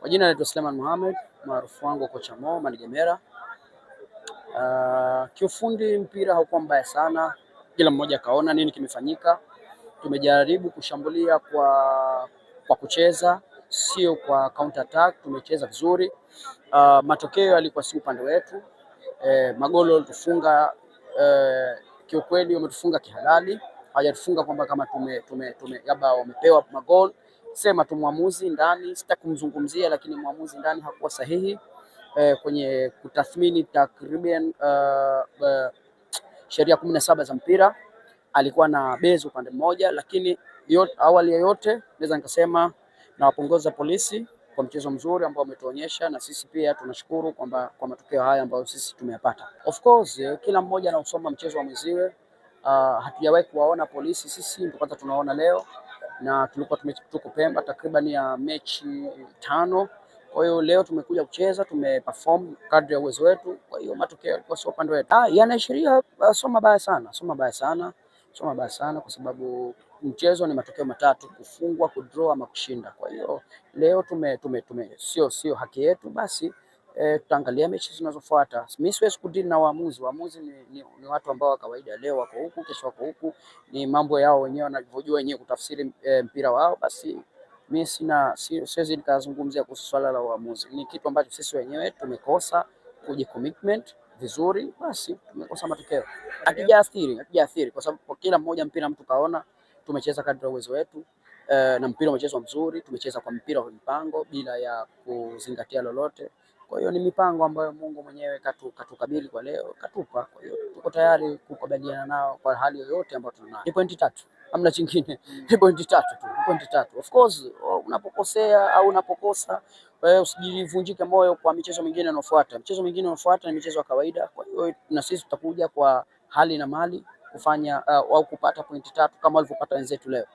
Kwa jina naitwa Suleiman Mohamed, maarufu wangu kocha Mo Manigemera. Kiufundi mpira haukuwa mbaya sana, kila mmoja kaona nini kimefanyika. Tumejaribu kushambulia kwa kucheza, sio kwa counter attack. Tumecheza vizuri. Matokeo yalikuwa si upande wetu. Magoli walitufunga, kiukweli wametufunga kihalali. Hawajatufunga kwamba kama labda wamepewa magoli. Sema tu muamuzi ndani, sitaki kumzungumzia, lakini muamuzi ndani hakuwa sahihi kwenye kutathmini takriban sheria 17 za mpira. Alikuwa na bezi upande mmoja, lakini awali ya yote naweza nikasema nawapongeza polisi kwa mchezo mzuri ambao wametuonyesha, na sisi pia tunashukuru kwamba kwa matokeo haya ambayo sisi tumeyapata. Of course kila mmoja anausoma mchezo wa mwenziwe. Hatujawahi kuwaona polisi sisi, ndio kwanza tunaona leo, na tulikuwa tuko Pemba takriban ya mechi 5. Kwa hiyo leo tumekuja kucheza, tumeperform kadri ya uwezo wetu. Kwa hiyo matokeo yalikuwa sio upande wetu. Yanaashiria sio mabaya sana, kwa sababu mchezo ni matokeo matatu: kufungwa, kudraw ama kushinda. Kwa hiyo leo sio haki yetu, basi tutaangalia mechi zinazofuata. Mimi siwezi kudili na waamuzi. Waamuzi ni watu ambao wa kawaida, leo wako huku, kesho wako huku, ni mambo yao wenyewe wanavyojua wenyewe kutafsiri mpira wao. Basi mimi siwezi nikazungumzia kuhusu swala la waamuzi. Ni kitu ambacho sisi wenyewe tumekosa kujicommitment vizuri, basi tumekosa matokeo. Hakijaathiri kwa sababu kila mmoja mpira mtu kaona, tumecheza kadri ya uwezo wetu. Na mpira umechezwa mzuri, tumecheza kwa mpira wa mipango bila ya kuzingatia lolote. Kwa hiyo ni mipango ambayo Mungu mwenyewe katukabili kwa leo, katupa. Kwa hiyo tuko tayari kukabiliana nao kwa hali yoyote ambayo tunayo. Ni pointi 3, hamna chingine. Ni pointi 3 tu, pointi 3. Of course unapokosea au unapokosa, wewe usijivunjike moyo kwa michezo mingine inayofuata. Michezo mingine inayofuata ni michezo ya kawaida. Kwa hiyo na sisi tutakuja kwa hali na mali kufanya au kupata pointi 3 kama walivyopata wenzetu leo.